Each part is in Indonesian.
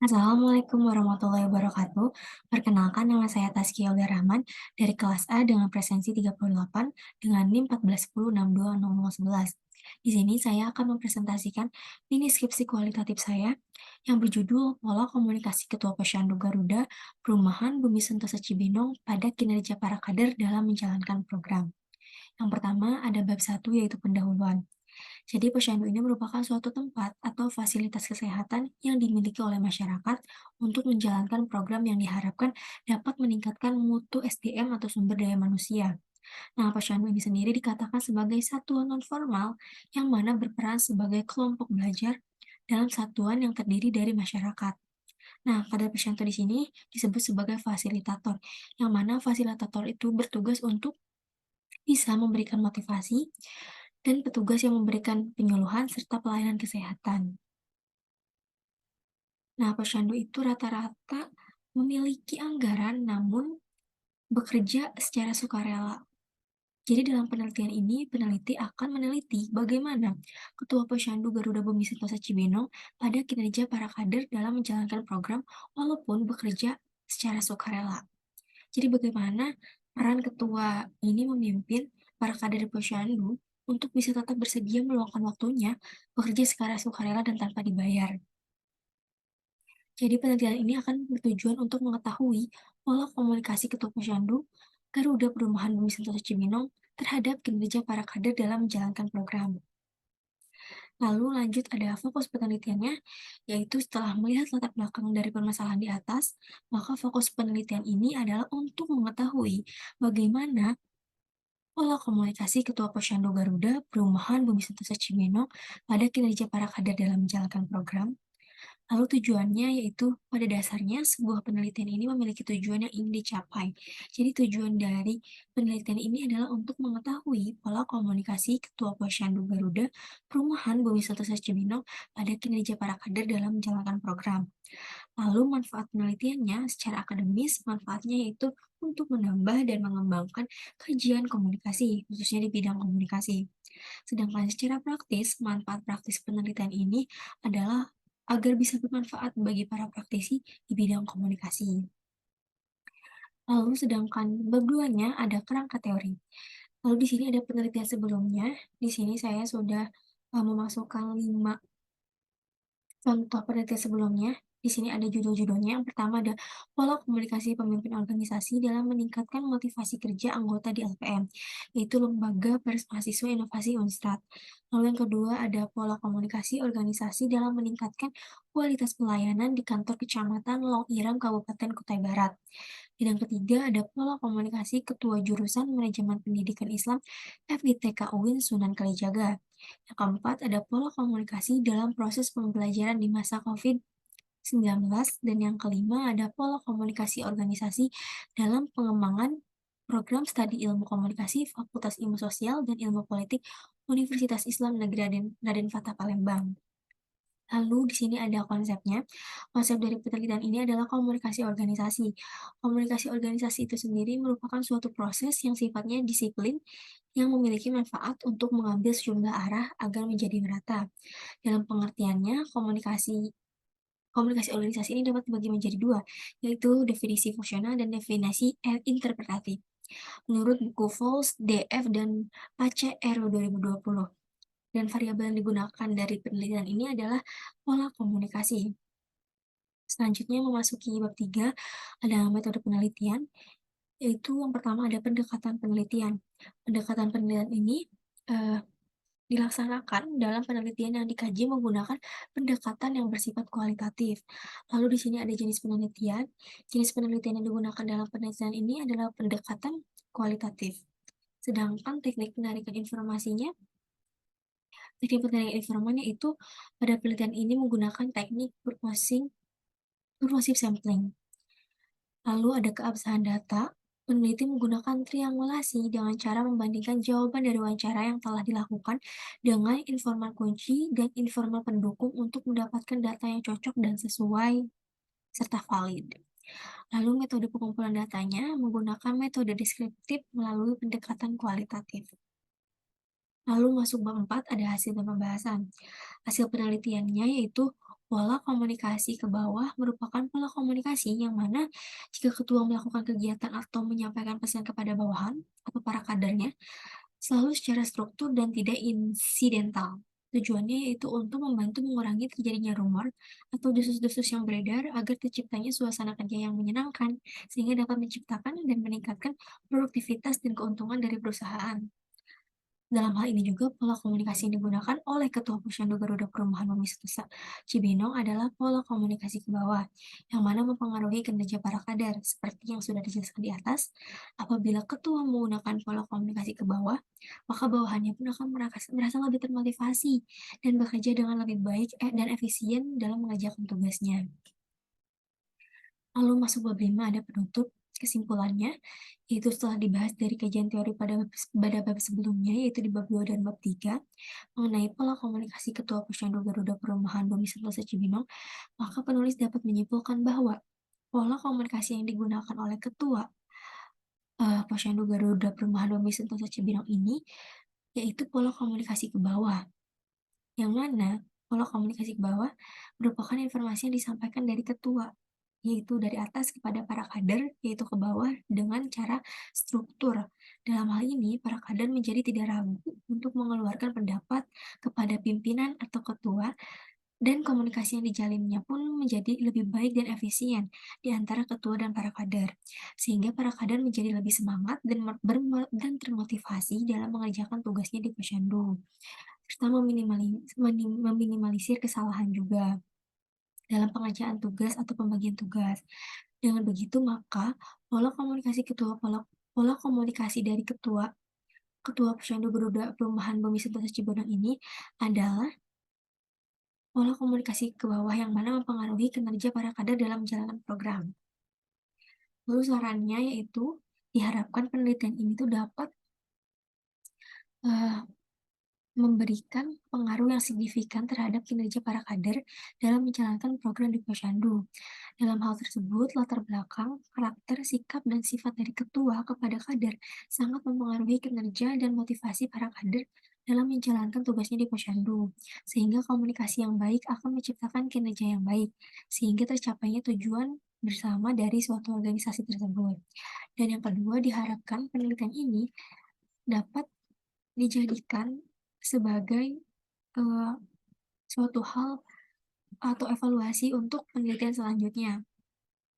Assalamualaikum warahmatullahi wabarakatuh. Perkenalkan nama saya Taskia Yoga Rahman dari kelas A dengan presensi 38 dengan NIM 1410620011. Di sini saya akan mempresentasikan mini skripsi kualitatif saya yang berjudul Pola Komunikasi Ketua Posyandu Garuda Perumahan Bumi Sentosa Cibinong pada Kinerja Para Kader dalam Menjalankan Program. Yang pertama ada bab 1 yaitu pendahuluan. Jadi posyandu ini merupakan suatu tempat atau fasilitas kesehatan yang dimiliki oleh masyarakat untuk menjalankan program yang diharapkan dapat meningkatkan mutu SDM atau sumber daya manusia. Nah, posyandu ini sendiri dikatakan sebagai satuan nonformal yang mana berperan sebagai kelompok belajar dalam satuan yang terdiri dari masyarakat. Nah, kadar posyandu di sini disebut sebagai fasilitator, yang mana fasilitator itu bertugas untuk bisa memberikan motivasi dan petugas yang memberikan penyuluhan serta pelayanan kesehatan. Nah, posyandu itu rata-rata memiliki anggaran namun bekerja secara sukarela. Jadi dalam penelitian ini, peneliti akan meneliti bagaimana Ketua Posyandu Garuda Bumi Sentosa Cibinong pada kinerja para kader dalam menjalankan program walaupun bekerja secara sukarela. Jadi bagaimana peran ketua ini memimpin para kader posyandu untuk bisa tetap bersedia meluangkan waktunya bekerja secara sukarela dan tanpa dibayar. Jadi penelitian ini akan bertujuan untuk mengetahui pola komunikasi ketua posyandu Garuda Perumahan Bumi Sentosa Cibinong terhadap kinerja para kader dalam menjalankan program. Lalu lanjut ada fokus penelitiannya, yaitu setelah melihat latar belakang dari permasalahan di atas, maka fokus penelitian ini adalah untuk mengetahui bagaimana pola komunikasi Ketua Posyandu Garuda Perumahan Bumi Sentosa Cibinong pada kinerja para kader dalam menjalankan program. Lalu tujuannya yaitu pada dasarnya sebuah penelitian ini memiliki tujuan yang ingin dicapai. Jadi tujuan dari penelitian ini adalah untuk mengetahui pola komunikasi Ketua Posyandu Garuda Perumahan Bumi Sentosa Cibinong pada kinerja para kader dalam menjalankan program. Lalu manfaat penelitiannya secara akademis, manfaatnya yaitu untuk menambah dan mengembangkan kajian komunikasi, khususnya di bidang komunikasi. Sedangkan secara praktis, manfaat praktis penelitian ini adalah agar bisa bermanfaat bagi para praktisi di bidang komunikasi. Lalu sedangkan bab 2-nya ada kerangka teori. Lalu di sini ada penelitian sebelumnya, di sini saya sudah memasukkan 5 contoh penelitian sebelumnya. Di sini ada judul-judulnya. Yang pertama ada pola komunikasi pemimpin organisasi dalam meningkatkan motivasi kerja anggota di LPM, yaitu Lembaga Pers Mahasiswa Inovasi Unstrat. Lalu yang kedua ada pola komunikasi organisasi dalam meningkatkan kualitas pelayanan di kantor Kecamatan Long Irang, Kabupaten Kutai Barat. Dan yang ketiga ada pola komunikasi Ketua Jurusan Manajemen Pendidikan Islam FITK UIN Sunan Kalijaga. Yang keempat, ada pola komunikasi dalam proses pembelajaran di masa COVID-19, dan yang kelima, ada pola komunikasi organisasi dalam pengembangan program studi ilmu komunikasi Fakultas Ilmu Sosial dan Ilmu Politik Universitas Islam Negeri Raden Fatah Palembang. Lalu di sini ada konsepnya. Konsep dari penelitian ini adalah komunikasi organisasi. Komunikasi organisasi itu sendiri merupakan suatu proses yang sifatnya disiplin yang memiliki manfaat untuk mengambil sejumlah arah agar menjadi merata. Dalam pengertiannya, komunikasi komunikasi organisasi ini dapat dibagi menjadi dua, yaitu definisi fungsional dan definisi interpretatif. Menurut buku Fowles, DF, dan ACR 2020. Dan variabel yang digunakan dari penelitian ini adalah pola komunikasi. Selanjutnya memasuki bab 3, ada metode penelitian, yaitu yang pertama ada pendekatan penelitian. Pendekatan penelitian ini eh, dilaksanakan dalam penelitian yang dikaji menggunakan pendekatan yang bersifat kualitatif. Lalu di sini ada jenis penelitian. Jenis penelitian yang digunakan dalam penelitian ini adalah pendekatan kualitatif. Sedangkan teknik penarikan informasinya, teknik penarikan informasinya itu pada penelitian ini menggunakan teknik purposive sampling. Lalu ada keabsahan data. Peneliti menggunakan triangulasi dengan cara membandingkan jawaban dari wawancara yang telah dilakukan dengan informan kunci dan informan pendukung untuk mendapatkan data yang cocok dan sesuai serta valid. Lalu metode pengumpulan datanya menggunakan metode deskriptif melalui pendekatan kualitatif. Lalu masuk bab 4 ada hasil dan pembahasan. Hasil penelitiannya yaitu Pola komunikasi ke bawah merupakan pola komunikasi yang mana jika ketua melakukan kegiatan atau menyampaikan pesan kepada bawahan atau para kadernya, selalu secara struktur dan tidak insidental. Tujuannya yaitu untuk membantu mengurangi terjadinya rumor atau desus-desus yang beredar agar terciptanya suasana kerja yang menyenangkan, sehingga dapat menciptakan dan meningkatkan produktivitas dan keuntungan dari perusahaan. Dalam hal ini juga pola komunikasi yang digunakan oleh Ketua Posyandu Garuda Perumahan Bumi Nusa Cibinong adalah pola komunikasi ke bawah, yang mana mempengaruhi kinerja para kader. Seperti yang sudah dijelaskan di atas, apabila ketua menggunakan pola komunikasi ke bawah, maka bawahannya pun akan merasa lebih termotivasi dan bekerja dengan lebih baik dan efisien dalam mengerjakan tugasnya. Lalu masuk bab 5 ada penutup. Kesimpulannya, yaitu setelah dibahas dari kajian teori pada bab sebelumnya, yaitu di bab 2 dan bab 3, mengenai pola komunikasi Ketua Posyandu Garuda Perumahan Bumi Sentosa Cibinong, maka penulis dapat menyimpulkan bahwa pola komunikasi yang digunakan oleh Ketua Posyandu Garuda Perumahan Bumi Sentosa Cibinong ini, yaitu pola komunikasi ke bawah, yang mana pola komunikasi ke bawah merupakan informasi yang disampaikan dari ketua, yaitu dari atas kepada para kader, yaitu ke bawah dengan cara struktur. Dalam hal ini, para kader menjadi tidak ragu untuk mengeluarkan pendapat kepada pimpinan atau ketua, dan komunikasi yang dijalinnya pun menjadi lebih baik dan efisien di antara ketua dan para kader, sehingga para kader menjadi lebih semangat dan dan termotivasi dalam mengerjakan tugasnya di posyandu, serta meminimalisir kesalahan juga dalam pengerjaan tugas atau pembagian tugas. Dengan begitu, maka pola komunikasi dari ketua Ketua Posyandu Garuda Perumahan Bumi Sentosa Cibodas ini adalah pola komunikasi ke bawah yang mana mempengaruhi kinerja para kader dalam menjalankan program. Lalu sarannya yaitu diharapkan penelitian ini tuh dapat eh, memberikan pengaruh yang signifikan terhadap kinerja para kader dalam menjalankan program di Posyandu. Dalam hal tersebut, latar belakang, karakter, sikap, dan sifat dari ketua kepada kader sangat mempengaruhi kinerja dan motivasi para kader dalam menjalankan tugasnya di Posyandu, sehingga komunikasi yang baik akan menciptakan kinerja yang baik, sehingga tercapainya tujuan bersama dari suatu organisasi tersebut. Dan yang kedua, diharapkan penelitian ini dapat dijadikan sebagai eh, suatu hal atau evaluasi untuk penelitian selanjutnya,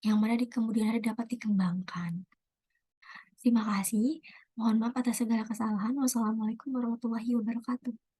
yang mana di kemudian hari dapat dikembangkan. Terima kasih. Mohon maaf atas segala kesalahan. Wassalamualaikum warahmatullahi wabarakatuh.